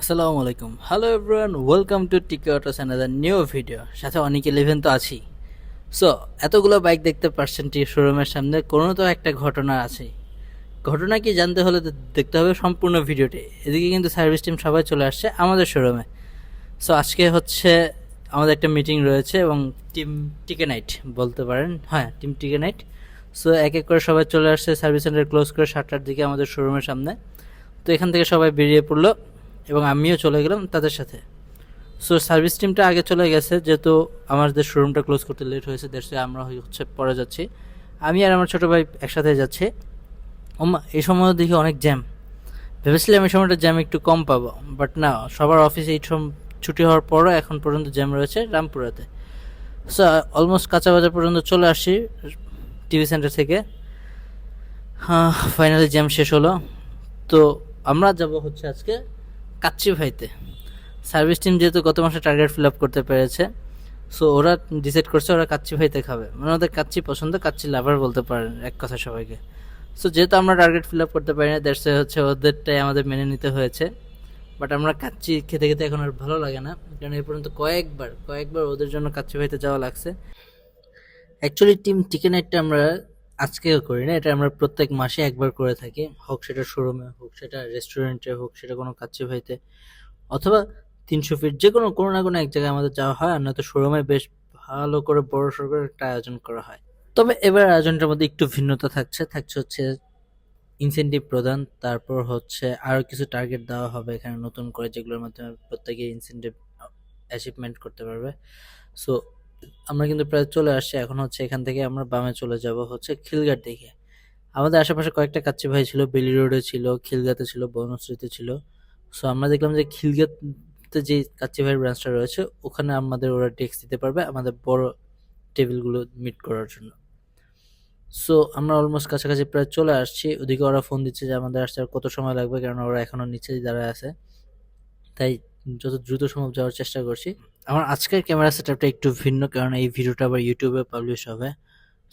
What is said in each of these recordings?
আসসালামু আলাইকুম, hello everyone, welcome to টিকে অটোস অ্যানাদার নিউ ভিডিও। সাথে অনেক ইলেভেন তো আছি। সো এতগুলো বাইক দেখতে পাচ্ছেন টি শোরুমের সামনে, কোনো তো একটা ঘটনা আছে। ঘটনা কি জানতে হলে তো দেখতে হবে সম্পূর্ণ ভিডিওটি। এদিকে কিন্তু সার্ভিস টিম সবাই চলে আসছে আমাদের শোরুমে। সো আজকে হচ্ছে আমাদের একটা মিটিং রয়েছে এবং টিম টিকে নাইট বলতে পারেন, হ্যাঁ টিম টিকে নাইট। সো এক এক করে সবাই চলে আসছে সার্ভিস সেন্টার ক্লোজ করে 7টার দিকে আমাদের শোরুমের সামনে। তো এখান থেকে সবাই বেরিয়ে পড়লো এবং আমিও চলে গেলাম তাদের সাথে। সো সার্ভিস টিমটা আগে চলে গেছে, যেহেতু আমাদের শোরুমটা ক্লোজ করতে লেট হয়েছে, দেশে আমরা হচ্ছে পরে যাচ্ছি। আমি আর আমার ছোটো ভাই একসাথে যাচ্ছি। এই সময় দেখি অনেক জ্যাম। ভেবেছিলাম এই সময়টা জ্যাম একটু কম পাবো, বাট না, সবার অফিসে এই ছুটি হওয়ার পরও এখন পর্যন্ত জ্যাম রয়েছে রামপুরাতে। সো অলমোস্ট কাঁচা বাজার পর্যন্ত চলে আসছি টিভি সেন্টার থেকে। হ্যাঁ, ফাইনালি জ্যাম শেষ হলো। তো আমরা যাব হচ্ছে আজকে কাচ্চি ভাইতে। সার্ভিস টিম যেহেতু গত মাসে টার্গেট ফিল আপ করতে পেরেছে, সো ওরা ডিসাইড করছে ওরা কাচ্চি ভাইতে খাবে। মানে ওদের কাচ্চি পছন্দ, কাচ্চি লাভার বলতে পারেন এক কথা সবাইকে। সো যেহেতু আমরা টার্গেট ফিল আপ করতে পারি না, দ্যাটস হচ্ছে ওদেরটাই আমাদের মেনে নিতে হয়েছে। বাট আমরা কাচ্চি খেতে খেতে এখন আর ভালো লাগে না, কারণ এই পর্যন্ত কয়েকবার ওদের জন্য কাচ্চি ভাইতে যাওয়া লাগছে। অ্যাকচুয়ালি টিম টিকে নাইটটা আমরা আজকেও করি না, এটা আমরা প্রত্যেক মাসে একবার করে থাকি, হোক সেটা শোরুমে, হোক সেটা রেস্টুরেন্টে, হোক সেটা কোনো কাচ্চি ভাইতে, অথবা 300 ফিট, যে কোনো না কোনো এক জায়গায় আমাদের যাওয়া হয়। আর নয়তো শোরুমে বেশ ভালো করে বড় সড়ো করে একটা আয়োজন করা হয়। তবে এবার আয়োজনটার মধ্যে একটু ভিন্নতা থাকছে হচ্ছে ইনসেনটিভ প্রদান, তারপর হচ্ছে আরও কিছু টার্গেট দেওয়া হবে এখানে নতুন করে, যেগুলোর মাধ্যমে প্রত্যেকে ইনসেনটিভ অ্যাচিভমেন্ট করতে পারবে। সো আমরা কিন্তু প্রায় চলে আসছি। এখন হচ্ছে এখান থেকে আমরা বামে চলে যাব হচ্ছে খিলগাঁর দিকে। আমাদের আশেপাশে কয়েকটা কাচ্চি ভাই ছিল, বেলি রোডে ছিল, খিলগাতে ছিল, বনশ্রীতে ছিল। সো আমরা দেখলাম যে খিলগাতে যে কাচ্চি ভাইয়ের ব্রাঞ্চটা রয়েছে, ওখানে আমাদের ওরা ডেস্ক দিতে পারবে আমাদের বড় টেবিলগুলো মিট করার জন্য। সো আমরা অলমোস্ট কাছাকাছি প্রায় চলে আসছি। ওদিকে ওরা ফোন দিচ্ছে যে আমাদের আসতে আর কত সময় লাগবে, কারণ ওরা এখনো নিচেই দাঁড়ায় আছে। তাই যত দ্রুত সম্ভব যাওয়ার চেষ্টা করছি। আমার আজকের ক্যামেরা সেটআপটা একটু ভিন্ন, কারণ এই ভিডিওটা আবার ইউটিউবে পাবলিশ হবে।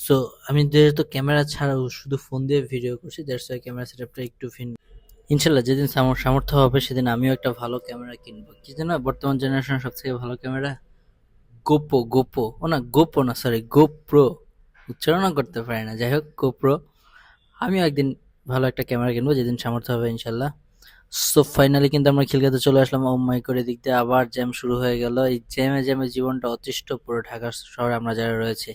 সো আমি যেহেতু ক্যামেরা ছাড়াও শুধু ফোন দিয়ে ভিডিও করছি, দ্যাটস ওয়াই ক্যামেরা সেটআপটা একটু ভিন্ন। ইনশাল্লাহ যেদিন সামর্থ্য হবে সেদিন আমিও একটা ভালো ক্যামেরা কিনবো। কি জানো বর্তমান জেনারেশনের সবথেকে ভালো ক্যামেরা? গোপো না, সরি, গোপ্রো। উচ্চারণও করতে পারি না, যাই হোক, গোপ্রো। আমিও একদিন ভালো একটা ক্যামেরা কিনবো যেদিন সামর্থ্য হবে ইনশাল্লাহ। সো ফাইনালি কিন্তু আমরা খিলগাতে চলে আসলাম। ও মাই করে দিক দিয়ে আবার জ্যাম শুরু হয়ে গেল। এই জ্যামে জীবনটা অতিষ্ঠ পুরো ঢাকা শহরে আমরা যারা রয়েছে।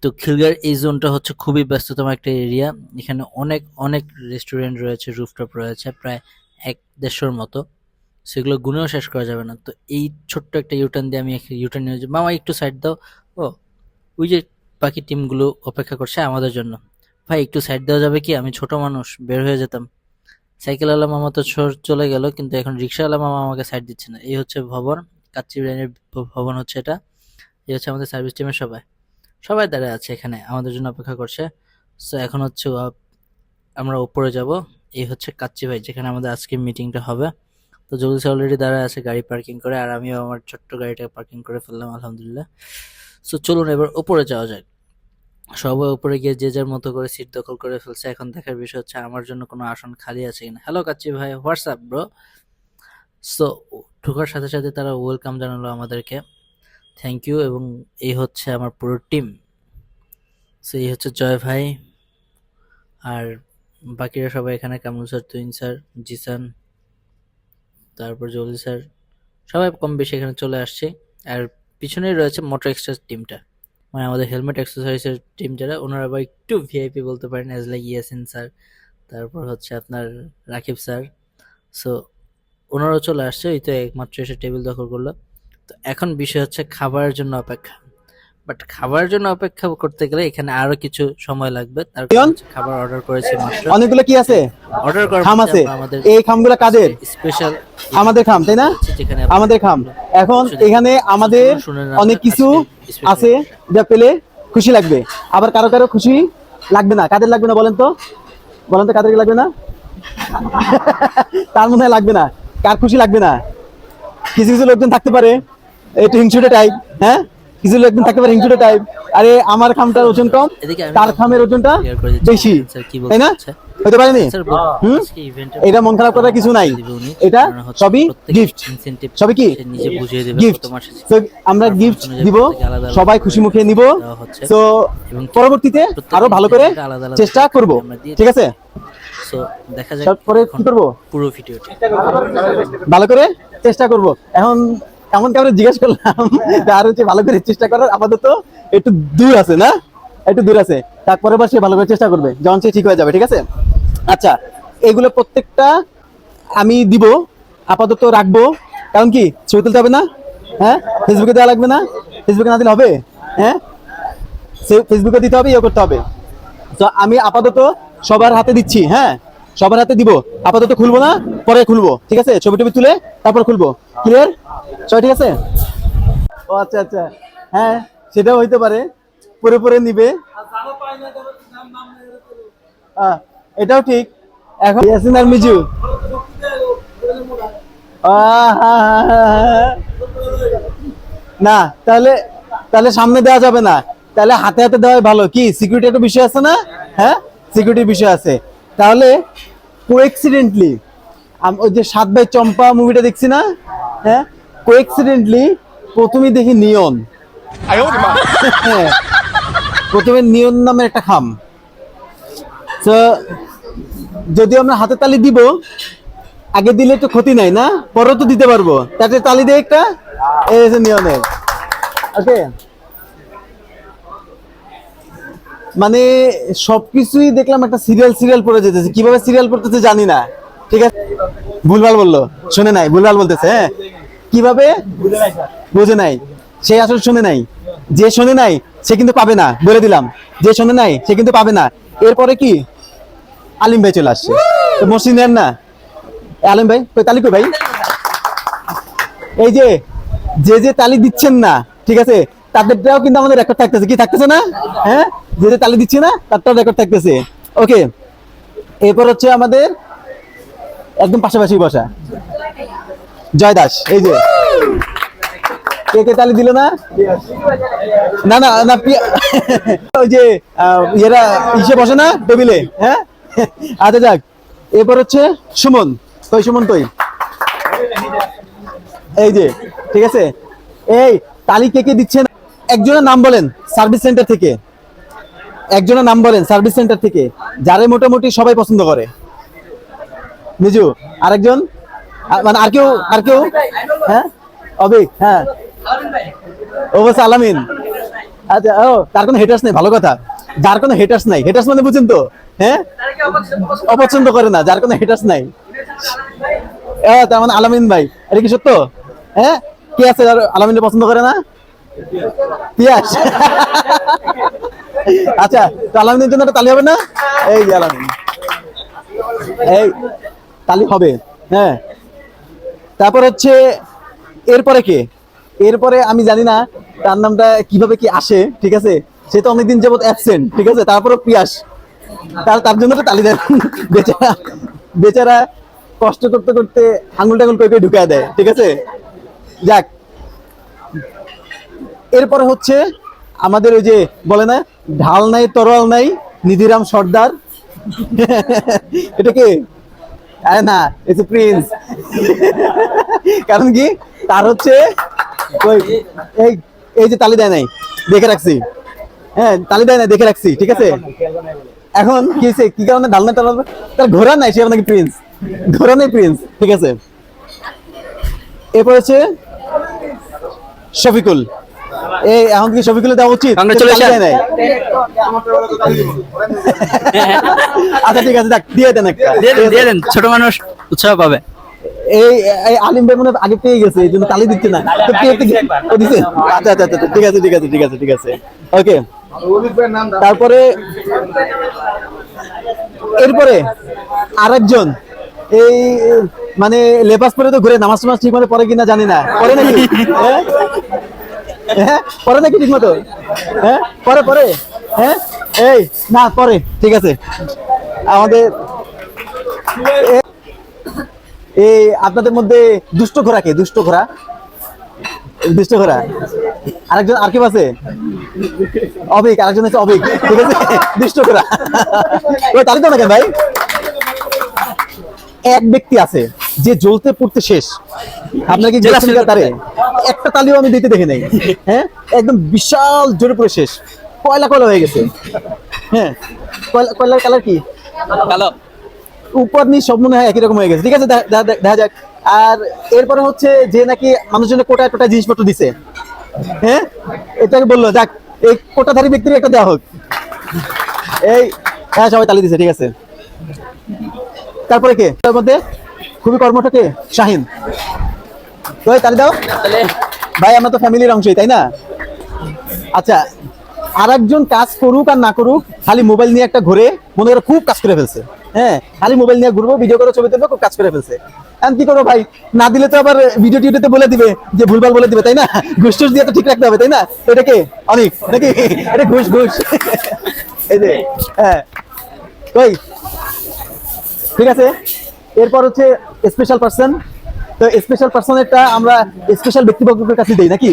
তো খিলগার এই জোনটা হচ্ছে খুবই ব্যস্ততম একটা এরিয়া। এখানে অনেক অনেক রেস্টুরেন্ট রয়েছে, রুফটপ রয়েছে, প্রায় 1-150-র মতো। সেগুলো গুনেও শেষ করা যাবে না। তো এই ছোট্ট একটা ইউটার্ন দিয়ে আমি ইউটার্ন নিয়ে যাই। মামা একটু সাইড দাও। ও, ওই যে বাকি টিমগুলো অপেক্ষা করছে আমাদের জন্য। ভাই একটু সাইড দেওয়া যাবে কি? আমি ছোট মানুষ, বের হয়ে যেতাম। সাইকেলওয়ালা মামা তো চলে গেল, কিন্তু এখন রিক্সাওয়ালা মামা আমাকে সাইড দিচ্ছে না। এই হচ্ছে ভবন, কাচ্চি বিরিয়ানির ভবন হচ্ছে এটা। এই হচ্ছে আমাদের সার্ভিস টিমের সবাই দাঁড়ায় আছে এখানে আমাদের জন্য অপেক্ষা করছে। সো এখন হচ্ছে আমরা উপরে যাব। এই হচ্ছে কাচ্চি ভাই, যেখানে আমাদের আজকে মিটিংটা হবে। তো জলদি অলরেডি দাঁড়ায় আছে গাড়ি পার্কিং করে, আর আমিও আমার ছোট্ট গাড়িটা পার্কিং করে ফেললাম আলহামদুলিল্লাহ। সো চলুন এবার উপরে যাওয়া যায়। সবাই উপরে গিয়ে যে যার মতো করে সিট দখল করে ফেলছে। এখন দেখার বিষয় হচ্ছে আমার জন্য কোনো আসন খালি আছে কিনা। হ্যালো কাচ্চি ভাই, হোয়াটসঅ্যাপ ব্রো। সো ঢোকার সাথে সাথে তারা ওয়েলকাম জানালো আমাদেরকে, থ্যাংক ইউ। এবং এই হচ্ছে আমার পুরো টিম। সো এই হচ্ছে জয় ভাই, আর বাকিরা সবাই এখানে, কামরুল স্যার, তুইন স্যার, জিসান, তারপর জলি স্যার, সবাই কম বেশি এখানে চলে আসছে। আর পিছনেই রয়েছে মোটর এক্সট্রাস টিমটা, মানে আমাদের হেলমেট এক্সারসাইজের টিম, যারা ওনারা আবার একটু ভিআইপি বলতে পারেন, অ্যাজ লাইক ইয়াসিন স্যার, তারপর হচ্ছে আপনার রাকিব স্যার। সো ওনারাও চলে আসছে, এই তো একমাত্র এসে টেবিল দখল করলো। তো এখন বিষয় হচ্ছে খাবারের জন্য অপেক্ষা। বাট খাবারের জন্য অপেক্ষা করতে গেলে এখানে আরো কিছু সময় লাগবে। তার কারণ হচ্ছে খাবার অর্ডার করেছি মাত্র। অনেকগুলো কি আছে? অর্ডার করার খাম আছে। আমাদের এই খামগুলো কাদের? স্পেশাল আমাদের খাম, তাই না? যেখানে আমাদের খাম। এখন এখানে আমাদের অনেক কিছু আছে যা পেলে খুশি লাগবে, আবার কারো কারো খুশি লাগবে না। কাদের লাগবে না বলেন তো কাদের লাগবে না? তার মনে হয় লাগবে না। কার খুশি লাগবে না? কিছু কিছু লোকজন থাকতে পারে একটু হিংসুটে টাইপ, হ্যাঁ, কিছু লোকজন থাকতে পারে হিংসুটে টাইপ। আরে আমার খামটার ওজন কম, তার খামের ওজনটা বেশি, তাই না? হতে পারেনি। স্যার হুম? আজকে ইভেন্টে এটা মন খারাপ করার কিছু নাই, এটা সবই গিফট, সবই কি নিজে বুঝিয়ে দেবে গিফট। কত মাসে তো আমরা গিফট দিব, সবাই খুশি মুখে নিব। দেওয়া হচ্ছে তো এবং পরবর্তীতে আরো ভালো করে আলাদা আলাদা চেষ্টা করব, আমরা দিয়ে ঠিক আছে? সো দেখা যাক তারপরে কি করব, পুরো ভিডিওটি। ভালো করে চেষ্টা করব। এখন এমন কেমন জিজ্ঞেস করলাম আর হচ্ছে ভালো করে চেষ্টা করার আপাতত একটু দূর আছে না, একটু দূর আছে, তারপরে আবার সে ভালো করে চেষ্টা করবে, যখন সে ঠিক হয়ে যাবে, ঠিক আছে? আচ্ছা, এগুলো প্রত্যেকটা আমি দিব, আপাতত রাখবো, কারণ কি ছবি তুলতে হবে না, হ্যাঁ? ফেসবুকে দেওয়া লাগবে না, ফেসবুকে না দিলে হবে, হ্যাঁ? ফেসবুকে দিতে হবে, ইয়ে করতে হবে। তো আমি আপাতত সবার হাতে দিচ্ছি, হ্যাঁ, সবার হাতে দিব, আপাতত খুলবো না, পরে খুলবো, ঠিক আছে? ছবি টবি তুলে তারপর খুলবো, ক্লিয়ার সবাই, ঠিক আছে? ও আচ্ছা আচ্ছা, হ্যাঁ সেটাও হইতে পারে, পরে পরে নিবে, এটাও ঠিক। এখন ইয়াসিন আর মিজু, না তাহলে, তাহলে সামনে দেওয়া যাবে না, তাহলে হাতে হাতে দেওয়াই ভালো, কি সিকিউরিটি একটা বিষয় আছে না, হ্যাঁ সিকিউরিটির বিষয় আছে। তাহলে কোএক্সিডেন্টলি ওই যে 7 ভাই চম্পা মুভিটা দেখছি না, হ্যাঁ, কোএক্সিডেন্টলি প্রথমে দেখি নিয়ন, হ্যাঁ, প্রথমে নিয়ন নামে একটা খাম। তো যদিও আমরা হাতে তালি দিব, আগে দিলে তো ক্ষতি নাই না, পরেও তো দিতে পারবো, তাতে তালি দিয়ে একটা, এই যে নিয়নের, ওকে। মানে সবকিছুই দেখলাম একটা সিরিয়াল সিরিয়াল পড়ে যেতেছে, কিভাবে সিরিয়াল পড়তেছে জানি না, ঠিক আছে? ভুলভাল বললো, শুনে নাই, ভুলভাল বলতেছে, হ্যাঁ, কিভাবে বুঝে নাই, সে আসলে শুনে নাই, যে শুনে নাই সে কিন্তু পাবে না, বলে দিলাম, যে শুনে নাই সে কিন্তু পাবে না। এরপরে কি আলিম ভাই চলে আসছে, তো মসজিদ না, আলিম ভাই কই তালি কই ভাই, এই যে যে তালি দিচ্ছেন না, ঠিক আছে, তাদেরটাও কিন্তু আমাদের রেকর্ড থাকতেছে, কি থাকতেছে না, হ্যাঁ, যে তালি দিচ্ছে না তারটাও রেকর্ড থাকতেছে, ওকে। এরপর হচ্ছে আমাদের একদম পাশাপাশি বসা জয় দাস, এই যে কে কে তালি দিল না, না না না, ওই যে এরা ইসে বসে না টেবিলে, হ্যাঁ, আচ্ছা যাক। এরপর হচ্ছে সুমন, কই সুমন কই, এই যে, ঠিক আছে, এই তালি কে কে দিচ্ছেন একজনের নাম বলেন সার্ভিস সেন্টার থেকে, একজনের নাম বলেন সার্ভিস সেন্টার থেকে, যারে মোটামুটি সবাই পছন্দ করে। নিজু আরেকজন, মানে আর কেউ, আর কেউ, হ্যাঁ অবিক, হ্যাঁ অবশ্য আলামিন, আচ্ছা, ও তার কোনো হেটার্স নেই, ভালো কথা, যার কোনো হেটার্স নাই, হেটার্স মানে বুঝেন তো, হ্যাঁ, অপছন্দ করে না, যার কোনো হেটার্স নাই, তার মানে আলামিন ভাই, এটা কি সত্য? হ্যাঁ, কি আছে যার আলামিনকে পছন্দ করে না? পিয়াস, আচ্ছা, তো আলামিনের জন্য একটা তালি হবে না, এই যে আলামিন, এই তালি হবে, হ্যাঁ। তারপর হচ্ছে এরপরে কে, এরপরে আমি জানি না তার নামটা কিভাবে কি আসে, ঠিক আছে, সে তো অনেকদিন যাবত অ্যাবসেন্ট, ঠিক আছে, তারপরে পিয়াস, তার জন্য তো তালি দেন, বেচারা, বেচারা কষ্ট করতে করতে আঙুল টাঙুল কই কই ঢুকায় দেয়, ঠিক আছে, যাক। এরপরে হচ্ছে আমাদের ওই যে বলে না, ঢাল নাই তরোয়াল নাই নিধিরাম সর্দার, এটা কি? আরে না, ইটস এ প্রিন্স, কারণ কি তার হচ্ছে ওই এই এই যে তালি দেয় নাই, দেখে রাখছি, হ্যাঁ তালি দেয় নাই দেখে রাখছি, ঠিক আছে। এখন কি হয়েছে, কি কারণে ঢাল নাই তরোয়াল, তার ঘোড়া নাই, সে আপনাকে প্রিন্স, ঘোড়া নেই প্রিন্স, ঠিক আছে। এরপর হচ্ছে শফিকুল, এই এখন কি শফিকুল দেওয়া উচিত? আচ্ছা ঠিক আছে, দিয়ে দেন একটা, দিয়ে দেন, ছোট মানুষ উৎসাহ পাবে। এই আলিম ভাই মনে আগে পেয়ে গেছে, এই জন্য তালি দিচ্ছে না, আচ্ছা আচ্ছা আচ্ছা, ঠিক আছে ঠিক আছে ঠিক আছে ঠিক আছে, ওকে। তারপরে এরপরে আরেকজন, এই মানে লেবাস পরে তো ঘুরে, নামাজ টামাজ ঠিক মতো পরে কিনা জানি না, পরে নাকি, হ্যাঁ পরে নাকি ঠিক মতো, হ্যাঁ পরে পরে, হ্যাঁ এই না পরে, ঠিক আছে। আমাদের এই আপনাদের মধ্যে দুষ্ট ঘোড়া কে, দুষ্ট ঘোড়া, দুষ্ট ঘোড়া আরেকজন, আর কেউ আছে? অবিক, আরেকজন হচ্ছে অবিক, ঠিক আছে, দুষ্ট ঘোড়া, ওই তালি তো না কেন ভাই, এক ব্যক্তি আছে যে জ্বলতে পড়তে শেষ, আপনার কি জেলা গেছেন শুরু তারে? একটা তালিও আমি দিতে দেখি নাই। হ্যাঁ, একদম বিশাল জোরে পড়ে শেষ, কয়লা কয়লা হয়ে গেছে। হ্যাঁ, কয়লার কালার কি? কালো। উপর নিচ সব মনে হয় একই রকম হয়ে গেছে। ঠিক আছে, দেখা যাক। আর এরপরে হচ্ছে যে নাকি মানুষজনের কোটা টোটা জিনিসপত্র দিছে, হ্যাঁ, এটাকে বললো যাক এই কোটাধারী ব্যক্তির একটা দেওয়া হোক। এই, হ্যাঁ, সবাই তালি দিছে, ঠিক আছে। তারপরে কে তার মধ্যে খুবই কর্মঠ কে? শাহিন। তো তালি দাও তাহলে ভাই, আমরা তো ফ্যামিলির অংশই, তাই না? আচ্ছা, আর একজন কাজ করুক আর না করুক, খালি মোবাইল নিয়ে একটা ঘুরে মনে করে খুব কাজ করে ফেলছে। হ্যাঁ, খালি মোবাইল নিয়ে ঘুরবো, ভিডিও করে ছবি তুলবো, খুব কাজ করে ফেলছে। এখন কি করবো ভাই, না দিলে তো আবার ভিডিও টিডিওতে বলে দিবে যে ভুলভাল বলে দিবে, তাই না? ঘুষ টুস দিয়ে তো ঠিক রাখতে হবে, তাই না? এটা কে? অনেক নাকি? এটা ঘুষ ঘুষ। এই যে, হ্যাঁ, কই, ঠিক আছে। এরপর হচ্ছে স্পেশাল পার্সন। তো স্পেশাল পার্সনেরটা আমরা স্পেশাল ব্যক্তিবর্গের কাছে দেই নাকি?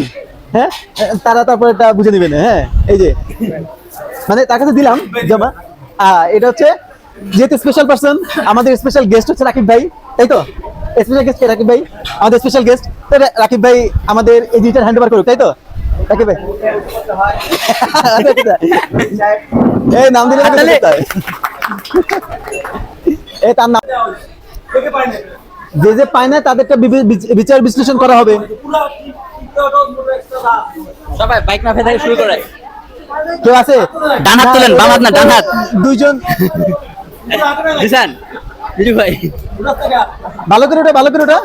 হ্যাঁ, তারা তারপর এটা বুঝে নেবেন। হ্যাঁ, এই যে মানে তার কাছে দিলাম জমা। এটা হচ্ছে যেহেতু স্পেশাল পার্সন, আমাদের স্পেশাল গেস্ট হচ্ছে রাকিব ভাই, তাই তো? স্পেশাল গেস্ট কে? রাকিব ভাই আমাদের স্পেশাল গেস্ট। রাকিব ভাই আমাদের এডিটর হ্যান্ড ওভার করুক, তাই তো? রাকিব ভাই, এই নাম দিলে এই তার নাম, যে যে পায় না তাদেরটা বিচার বিশ্লেষণ করা হবে। সবাই বাইক না ফেলে শুরু করে। কেউ আছে? ডান হাত তোলেন, বাম হাত না, ডান হাত। দুইজন। জিসান, বিজু ভাই, ভালো করে ওটা, ভালো করে ওটা।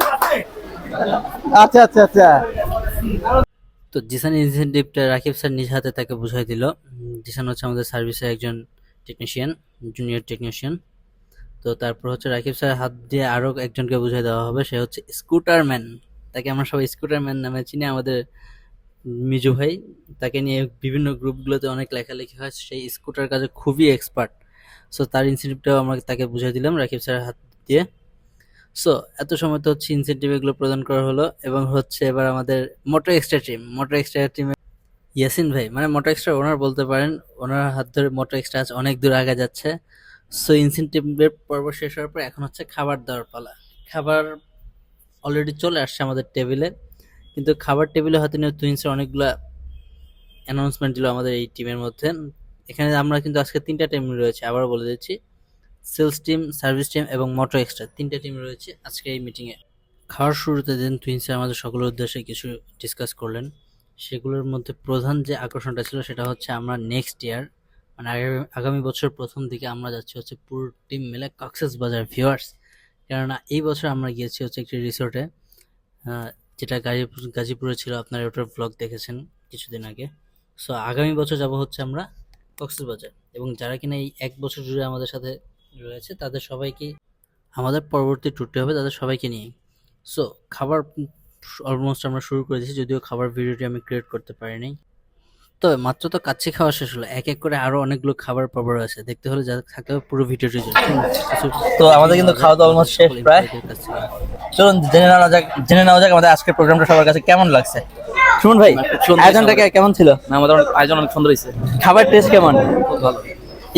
আচ্ছা আচ্ছা আচ্ছা। তো জিসান ইনসেনটিভটা রাকিব স্যার নিজ হাতে তাকে বুঝাই দিল। জিসান হচ্ছে আমাদের সার্ভিসের একজন টেকনিশিয়ান, জুনিয়র টেকনিশিয়ান। তো তারপর হচ্ছে রাকিব স্যার হাত দিয়ে আরো একজনকে বুঝাই দেওয়া হবে, সে হচ্ছে স্কুটার ম্যান। তাকে আমরা সবাই স্কুটার ম্যান নামে চিনি। আমাদের মিজু ভাই, তাকে নিয়ে বিভিন্ন গ্রুপগুলোতে অনেক লেখালেখি হয়, সেই স্কুটার কাজে খুবই এক্সপার্ট। সো তার ইনসেন্টিভটাও আমরা তাকে বুঝাই দিলাম রাকিব স্যারের হাত দিয়ে। সো এত সময় তো হচ্ছে ইনসেন্টিভ এগুলো প্রদান করা হলো, এবং হচ্ছে এবার আমাদের মোটর এক্সট্রা টিমে ইয়াসিন ভাই, মানে মোটর এক্সট্রা ওনার বলতে পারেন, ওনার হাত ধরে মোটর এক্সট্রা আজ অনেক দূর আগে যাচ্ছে। সো ইনসেন্টিভের পর্ব শেষ হওয়ার পর এখন হচ্ছে খাবার দেওয়ার পালা। খাবার অলরেডি চলে আসছে আমাদের টেবিলে, কিন্তু খাবার টেবিলে হাতে নিয়ে টুইন্সের অনেকগুলা অ্যানাউন্সমেন্ট দিল আমাদের এই টিমের মধ্যে। এখানে আমরা কিন্তু আজকে 3টা টিম রয়েছে, আবারও বলে দিচ্ছি। সেলস টিম, সার্ভিস টিম এবং মোটর এক্সট্রা, 3টা টিম রয়েছে আজকে এই মিটিংয়ে। খাওয়ার শুরুতে দেন টুইন্সে আমাদের সকলের উদ্দেশ্যে কিছু ডিসকাস করলেন। সেগুলোর মধ্যে প্রধান যে আকর্ষণটা ছিল সেটা হচ্ছে আমরা নেক্সট ইয়ার, মানে আগামী বছর প্রথম দিকে আমরা যাচ্ছি হচ্ছে পুরো টিম মিলে কক্সেস বাজার ভিউয়ার্স। কেননা এই বছর আমরা গিয়েছি হচ্ছে একটি রিসোর্টে, যেটা গাজীপুরে ছিল, আপনারা ওটার ব্লগ দেখেছেন কিছুদিন আগে। সো আগামী বছর যাব হচ্ছে আমরা কক্সবাজার, এবং যারা কিনা এই এক বছর জুড়ে আমাদের সাথে রয়েছে তাদের সবাইকে, আমাদের পরবর্তী ট্যুরটি হবে তাদের সবাইকে নিয়ে। সো খাবার অলমোস্ট আমরা শুরু করে দিয়েছি, যদিও খাবার ভিডিওটি আমি ক্রিয়েট করতে পারিনি। তবে মাত্র তো কাচ্চি খাওয়া শেষ হলো, এক এক করে আরো অনেকগুলো খাবার পর্ব আছে, দেখতে হলে যা থাকতে হবে পুরো ভিডিওটি জুড়ে। তো আমাদের কিন্তু খাওয়া দাওয়া অলমোস্ট শেষ প্রায়। চলুন জেনে নেওয়া যাক আমাদের আজকের প্রোগ্রামটা সবার কাছে কেমন লাগছে। সুমন ভাই, আয়োজনটা কেমন ছিল? না, আমাদের আয়োজন অনেক সুন্দর হয়েছে। খাবার টেস্ট কেমন? খুব ভালো।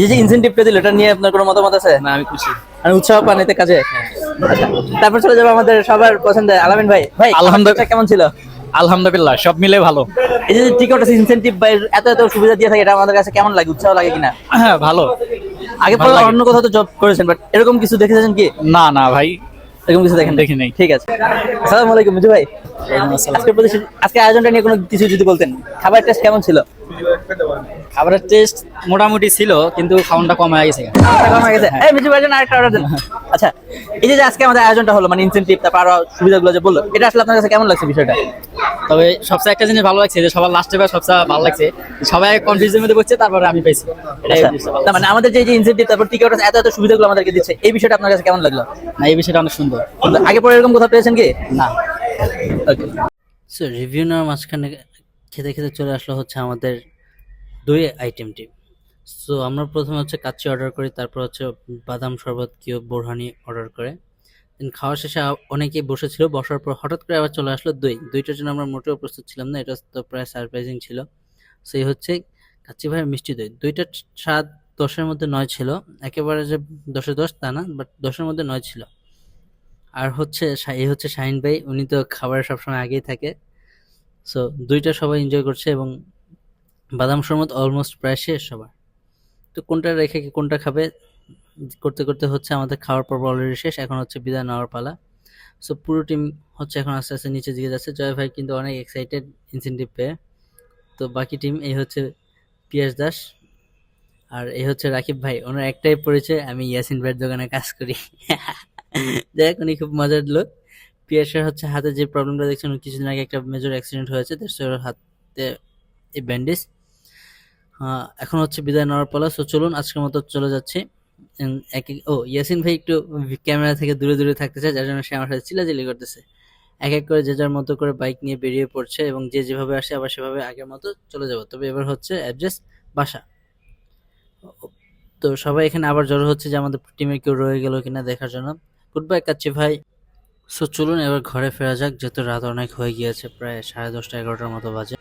এই যে ইনসেন্টিভটা দিল, এটা নিয়ে আপনার কোনো মতামত আছে? না, আমি খুশি। মানে উৎসাহ পান এতে কাজে? আচ্ছা, তারপর চলে যাবে আমাদের সবার পছন্দের আলামিন ভাই। ভাই, আলহামদুলিল্লাহ। কেমন ছিল? আলহামদুলিল্লাহ, সব মিলে ভালো। এই যে টিকট ইনসেন্টিভ বা এত এত সুবিধা দিয়ে থাকে, এটা আমাদের কাছে কেমন লাগে? উৎসাহ লাগে কিনা? হ্যাঁ, ভালো। আগে ভালো পরে লাগে। অন্য কোথাও তো জব করেছেন, বাট এরকম কিছু দেখেছেন কি? না না ভাই, এরকম কিছু দেখেন? দেখি নাই। ঠিক আছে। আসসালামু আলাইকুম মিজু ভাই। আজকে আয়োজনটা নিয়ে কোনো কিছু যদি বলতেন, খাবার টেস্ট কেমন ছিল? খাবারের টেস্ট মোটামুটি ছিল, কিন্তু খাওয়ানটা কম হয়ে গেছে। খাবারটা কম হয়ে গেছে। এই মিজু ভাইয়ের জন্য আরেকটা অর্ডার দেন। আচ্ছা, এই যে আজকে আমাদের আয়োজনটা হলো, মানে ইনসেন্টিভ তারপর আরো সুবিধাগুলো যে বললো, এটা আসলে আপনার কাছে কেমন লাগছে বিষয়টা? তবে সবচেয়ে একটা জিনিস ভালো লাগছে যে সবার লাস্টে সবচেয়ে ভালো লাগছে, সবাই কনফিউজের মধ্যে বসছে, তারপরে আমি পাইছি। এটাই আচ্ছা, জিনিসটা ভালো তার মানে আমাদের যে ইনসেন্টিভ তারপর টিকিট এত এত সুবিধাগুলো আমাদেরকে দিচ্ছে, এই বিষয়টা আপনার কাছে কেমন লাগলো? লাগছে। না, এই বিষয়টা অনেক সুন্দর। আগে পরে এরকম কোথাও পেয়েছেন কি? না। ওকে। সো রিভিউ নেওয়ার মাঝখানে খেতে খেতে চলে আসলো হচ্ছে আমাদের দই আইটেমটি। সো আমরা প্রথমে হচ্ছে কাচ্চি অর্ডার করি, তারপর হচ্ছে বাদাম শরবত কিউব বোরহানি অর্ডার করে। দেন খাওয়া শেষে অনেকেই বসেছিল, বসার পর হঠাৎ করে আবার চলে আসলো দইটার জন্য আমরা মোটেও প্রস্তুত ছিলাম না, এটা তো প্রায় সারপ্রাইজিং ছিল। সেই হচ্ছে কাচ্চি ভাইয়ের মিষ্টি দইটার স্বাদ 10-এর মধ্যে 9 ছিল, একেবারে যে 10-এ 10 তা না, বাট 10-এর মধ্যে 9 ছিল। আর হচ্ছে এই হচ্ছে শাহিন ভাই, উনি তো খাবারের সবসময় আগেই থাকে। সো দুইটা সবাই এনজয় করছে এবং বাদাম শরবত অলমোস্ট প্রায় শেষ সবার। তো কোনটা রেখে কোনটা খাবে করতে করতে হচ্ছে আমাদের খাওয়ার পর্ব অলরেডি শেষ, এখন হচ্ছে বিদায় নেওয়ার পালা। সো পুরো টিম হচ্ছে এখন আস্তে আস্তে নিচের দিকে যাচ্ছে। জয় ভাই কিন্তু অনেক এক্সাইটেড ইনসেনটিভ পেয়ে। তো বাকি টিম এই হচ্ছে পিয়াস দাস, আর এই হচ্ছে রাকিব ভাই। ওনার একটাই পরিচয়, আমি ইয়াসিন ভাইয়ের দোকানে কাজ করি। যাই হোক, উনি খুব মজার লোক। পিয়াসের হচ্ছে হাতে যে প্রবলেমটা দেখছেন, ওর কিছুদিন আগে একটা মেজর অ্যাক্সিডেন্ট হয়েছে, ওর হাতে এই ব্যান্ডেজ। এখন হচ্ছে বিদায় নেওয়ার পালা। সো চলুন আজকের মতো চলে যাচ্ছি। ইয়াসিন ভাই একটু ক্যামেরা থেকে দূরে দূরে থাকতেছে, যার জন্য সে আমার সাথে চিল্লাচিল্লি করতেছে। এক এক করে যে যার মতো করে বাইক নিয়ে বেরিয়ে পড়ছে এবং যে যেভাবে আসে আবার সেভাবে আগের মতো চলে যাব। তবে এবার হচ্ছে অ্যাড্রেস বাসা। তো সবাই এখানে আবার জড়ো হচ্ছে যে আমাদের টিমে কেউ রয়ে গেল কিনা দেখার জন্য। গুড বাই কাচ্চি ভাই। সো চলুন এবার ঘরে ফেরা যাক, যেহেতু রাত অনেক হয়ে গিয়েছে, প্রায় 10:30 11টার মতো বাজে।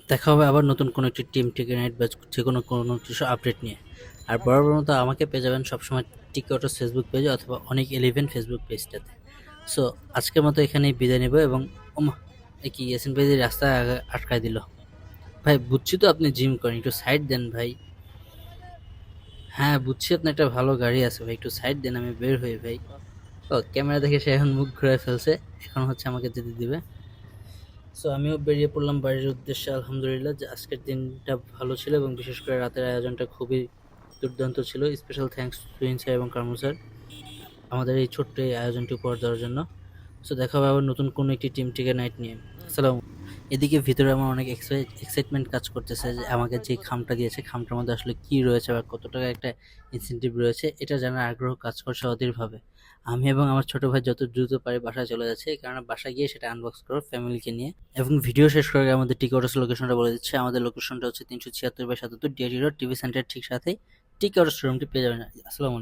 দেখা হবে আবার নতুন কোনো একটি টিম টিকেট বা যে কোনো কোনো কিছু আপডেট নিয়ে। আর বরাবর মতো আমাকে পেয়ে যাবেন সবসময় টিকে অটোস ফেসবুক পেজে অথবা অনেক 11 ফেসবুক পেজটাতে। সো আজকের মতো এখানেই বিদায় নেব এবং ওমা, এ কি ইয়াসিন ভাই যে রাস্তায় আটকায় দিল। ভাই বুঝছি তো আপনি জিম করেন, একটু সাইড দেন ভাই। হ্যাঁ বুঝছি আপনার একটা ভালো গাড়ি আছে ভাই, একটু সাইড দেন, আমি বের হই ভাই। ও ক্যামেরা দেখে সে এখন মুখ ঘুরে ফেলছে, এখন হচ্ছে আমাকে যেতে দিবে। সো আমিও বেরিয়ে পড়লাম বাড়ির উদ্দেশ্যে। আলহামদুলিল্লাহ যে আজকের দিনটা ভালো ছিল এবং বিশেষ করে রাতের আয়োজনটা খুবই দুর্দান্ত ছিল। স্পেশাল থ্যাঙ্কস সুইন স্যার এবং কার্মু স্যার আমাদের এই ছোট্ট এই আয়োজনটি উপহার দেওয়ার জন্য। সো দেখা হবে আবার নতুন কোনো একটি টিম টিকে নাইট নিয়ে। আসসালাম। এদিকে ভিতরে আমার অনেক এক্সাইটমেন্ট কাজ করতেছে যে আমাকে যে খামটা দিয়েছে, খামটার মধ্যে আসলে কি রয়েছে বা কত টাকা একটা ইনসেন্টিভ রয়েছে, এটা জানার আগ্রহ কাজ করছে অধীরভাবে। আমি এবং আমার ছোট ভাই যত দ্রুত পারি বাসায় চলে যাচ্ছে, কারণ বাসায় গিয়ে সেটা আনবক্স করো ফ্যামিলিকে নিয়ে। এবং ভিডিও শেষ করার আগে আমাদের টিকেটস লোকেশনটা বলে দিচ্ছে। আমাদের লোকেশনটা হচ্ছে 376/77 ডিআরটি রোড, টিভি সেন্টার ঠিক সাথেই টিকেটস শোরুমটি পেয়ে যাবেন। আসসালামু আলাইকুম।